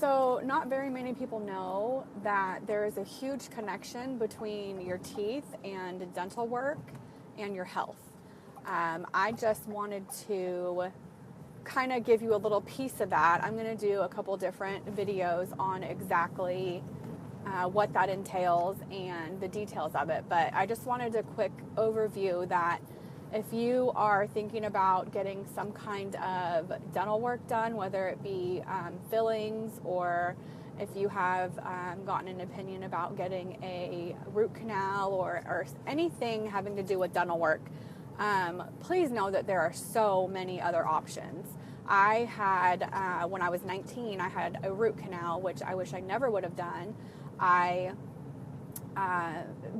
So not very many people know that there is a huge connection between your teeth and dental work and your health. I just wanted to kind of give you a little piece of that. I'm going to do a couple different videos on exactly what that entails and the details of it. But I just wanted a quick overview that if you are thinking about getting some kind of dental work done, whether it be fillings, or if you have gotten an opinion about getting a root canal or anything having to do with dental work, please know that there are so many other options. I had, when I was 19, I had a root canal, which I wish I never would have done.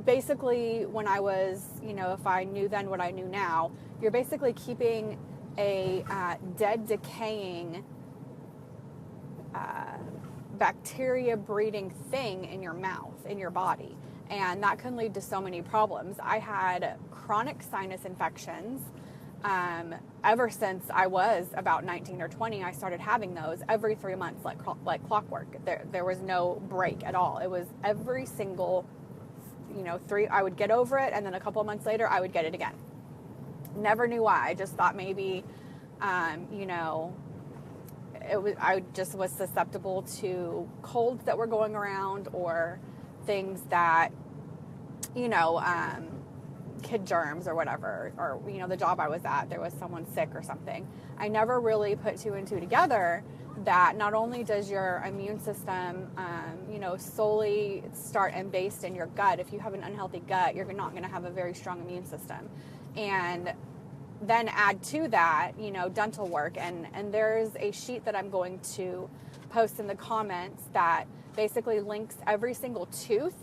Basically, when I was, if I knew then what I knew now, you're basically keeping a dead, decaying bacteria breeding thing in your mouth, in your body. And that can lead to so many problems. I had chronic sinus infections. Ever since I was about 19 or 20, I started having those every 3 months, like clockwork. There was no break at all. It was every single, I would get over it, and then a couple of months later, I would get it again. Never knew why. I just thought maybe, I just was susceptible to colds that were going around, or things that, kid germs or whatever, or the job I was at, there was someone sick or something. I never really put two and two together that not only does your immune system solely start and based in your gut. If you have an unhealthy gut, you're not going to have a very strong immune system. And then add to that dental work, and there's a sheet that I'm going to post in the comments that basically links every single tooth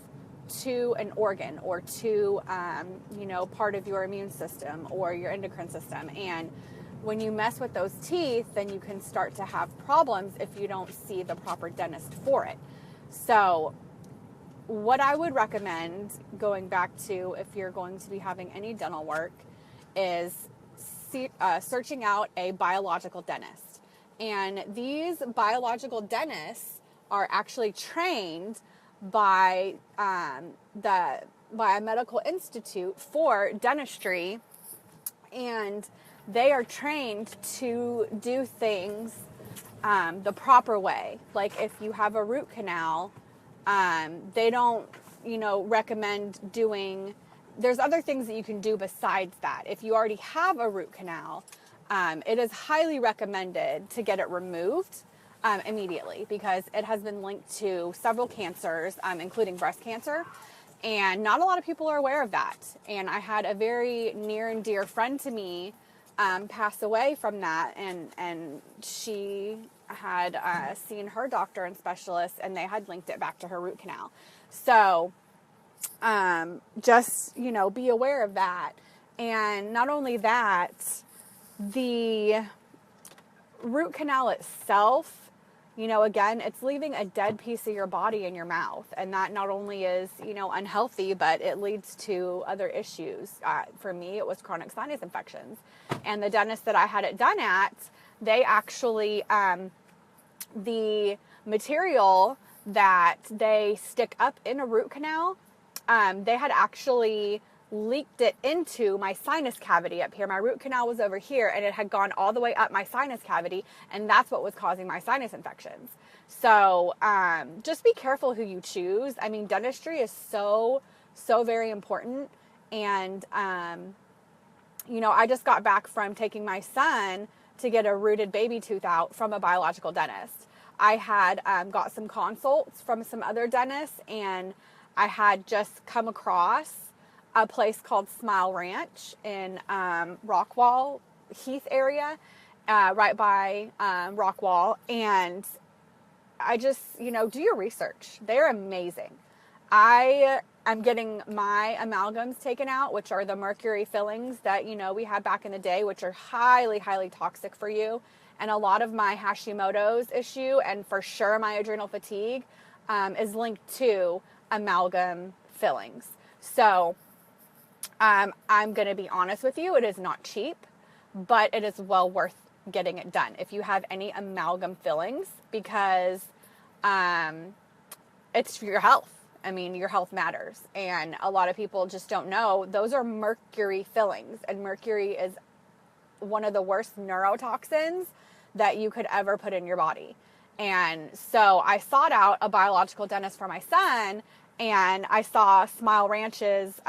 to an organ, or to part of your immune system or your endocrine system. And when you mess with those teeth, then you can start to have problems if you don't see the proper dentist for it. So what I would recommend, going back to if you're going to be having any dental work, is searching out a biological dentist. And these biological dentists are actually trained by the Biomedical Institute for Dentistry, and they are trained to do things the proper way. Like if you have a root canal, they don't recommend doing, there's other things that you can do besides that. If you already have a root canal, it is highly recommended to get it removed immediately, because it has been linked to several cancers, including breast cancer, and not a lot of people are aware of that. And I had a very near and dear friend to me pass away from that, and she had seen her doctor and specialist, and they had linked it back to her root canal. So just be aware of that. And not only that, the root canal itself, again, it's leaving a dead piece of your body in your mouth. And that not only is, unhealthy, but it leads to other issues. For me, it was chronic sinus infections. And the dentist that I had it done at, they actually, the material that they stick up in a root canal, they had actually leaked it into my sinus cavity up here. My root canal was over here, and it had gone all the way up my sinus cavity, and that's what was causing my sinus infections. So just be careful who you choose. I mean, dentistry is so very important. And I just got back from taking my son to get a rooted baby tooth out from a biological dentist. I had got some consults from some other dentists, and I had just come across a place called Smile Ranch in Rockwall Heath area, right by Rockwall. And I just, do your research. They're amazing. I am getting my amalgams taken out, which are the mercury fillings that, we had back in the day, which are highly, highly toxic for you. And a lot of my Hashimoto's issue, and for sure my adrenal fatigue, is linked to amalgam fillings. So I'm going to be honest with you, it is not cheap, but it is well worth getting it done if you have any amalgam fillings, because it's your health. I mean, your health matters. And a lot of people just don't know those are mercury fillings. And mercury is one of the worst neurotoxins that you could ever put in your body. And so I sought out a biological dentist for my son, and I saw Smile Ranch's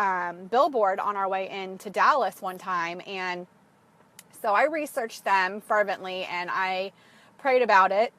billboard on our way into Dallas one time. And so I researched them fervently and I prayed about it.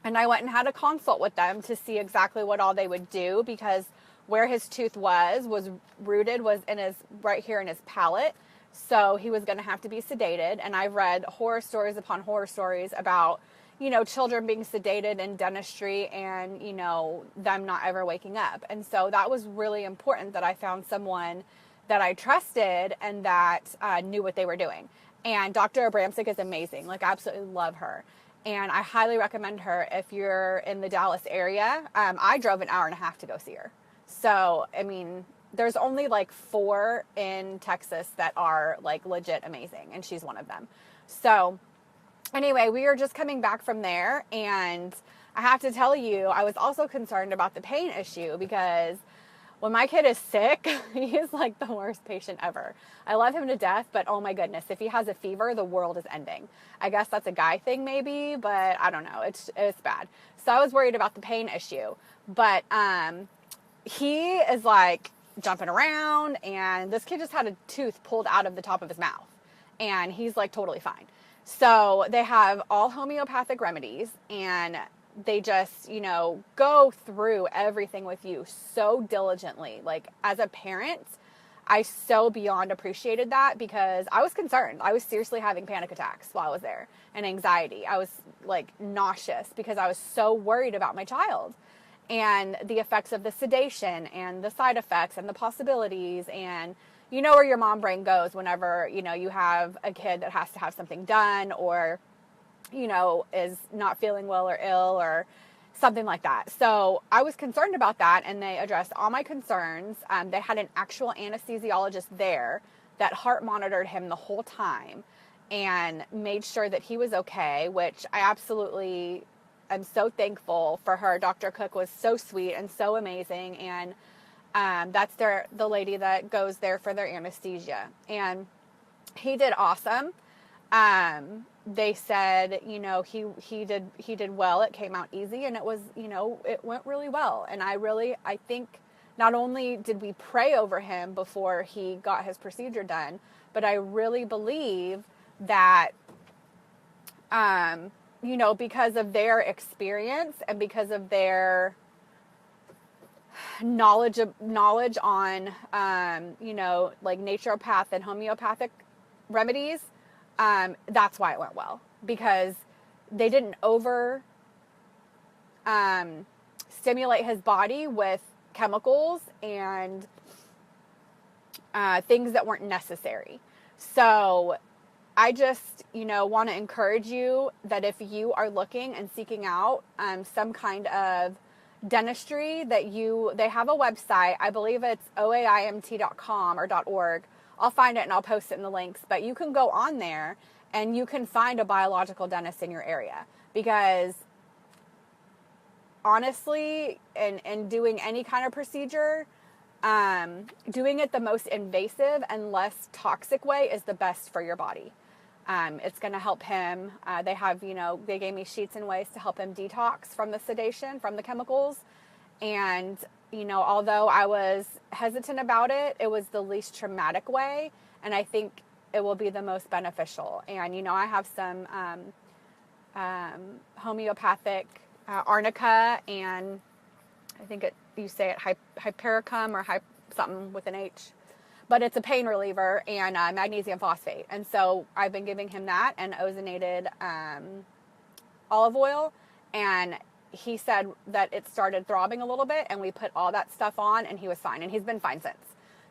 And I went and had a consult with them to see exactly what all they would do, because where his tooth was rooted was in his, right here in his palate. So he was going to have to be sedated. And I've read horror stories upon horror stories about, you know, children being sedated in dentistry and, you know, them not ever waking up. And so that was really important that I found someone that I trusted and that knew what they were doing. And Dr. Abramczyk is amazing. Like, I absolutely love her. And I highly recommend her if you're in the Dallas area. I drove an hour and a half to go see her. So, I mean, there's only like 4 in Texas that are like legit amazing. And she's one of them. So anyway, we were just coming back from there. And I have to tell you, I was also concerned about the pain issue, because when my kid is sick, he is like the worst patient ever. I love him to death, but oh my goodness, if he has a fever, the world is ending. I guess that's a guy thing maybe, but I don't know. It's bad. So I was worried about the pain issue, but he is like jumping around, and this kid just had a tooth pulled out of the top of his mouth, and he's like totally fine. So they have all homeopathic remedies, and they just, you know, go through everything with you so diligently. Like, as a parent, I so beyond appreciated that, because I was concerned. I was seriously having panic attacks while I was there, and anxiety. I was like nauseous because I was so worried about my child and the effects of the sedation and the side effects and the possibilities. And you know where your mom brain goes whenever, you know, you have a kid that has to have something done, or you know, is not feeling well or ill or something like that. So I was concerned about that, and they addressed all my concerns. They had an actual anesthesiologist there that heart monitored him the whole time and made sure that he was okay, which I absolutely am so thankful for her. Dr. Cook was so sweet and so amazing. And that's the lady that goes there for their anesthesia. And he did awesome. They said, you know, he did well. It came out easy, and it was, you know, it went really well. And I think not only did we pray over him before he got his procedure done, but I really believe that, you know, because of their experience and because of their knowledge on, you know, like naturopath and homeopathic remedies, that's why it went well, because they didn't stimulate his body with chemicals and things that weren't necessary. So I just, you know, want to encourage you that if you are looking and seeking out some kind of dentistry, that they have a website. I believe it's oaimt.com or .org. I'll find it and I'll post it in the links, but you can go on there and you can find a biological dentist in your area, because honestly, in doing any kind of procedure, doing it the most invasive and less toxic way is the best for your body. It's going to help him. They have, you know, they gave me sheets and ways to help him detox from the sedation, from the chemicals. And, you know, although I was hesitant about it, it was the least traumatic way. And I think it will be the most beneficial. And, you know, I have some homeopathic arnica, and I think you say it hypericum or something with an H. But it's a pain reliever and magnesium phosphate. And so I've been giving him that and ozonated olive oil. And he said that it started throbbing a little bit, and we put all that stuff on, and he was fine. And he's been fine since.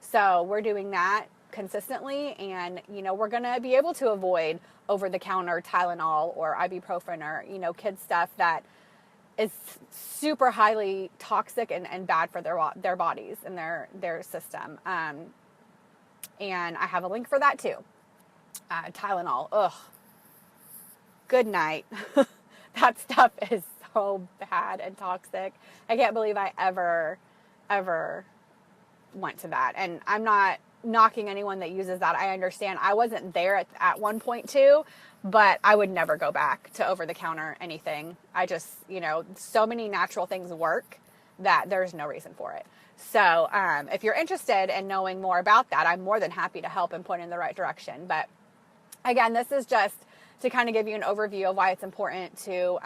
So we're doing that consistently. And, you know, we're going to be able to avoid over-the-counter Tylenol or ibuprofen or, you know, kid stuff that is super highly toxic and bad for their bodies and their system. And I have a link for that too. Tylenol, ugh, good night. That stuff is so bad and toxic. I can't believe I ever went to that. And I'm not knocking anyone that uses that. I understand. I wasn't there at one point too, but I would never go back to over-the-counter anything. I just, so many natural things work that there's no reason for it. So if you're interested in knowing more about that, I'm more than happy to help and point in the right direction. But again, this is just to kind of give you an overview of why it's important to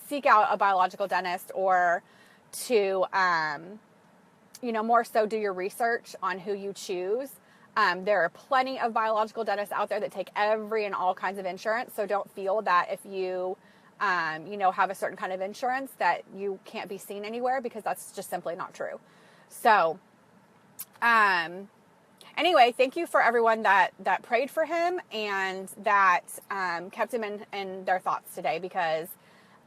seek out a biological dentist, or to, more so do your research on who you choose. There are plenty of biological dentists out there that take every and all kinds of insurance. So don't feel that if you, have a certain kind of insurance that you can't be seen anywhere, because that's just simply not true. So, anyway, thank you for everyone that prayed for him and that kept him in their thoughts today, because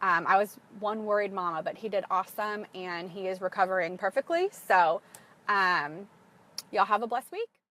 I was one worried mama, but he did awesome and he is recovering perfectly. So y'all have a blessed week.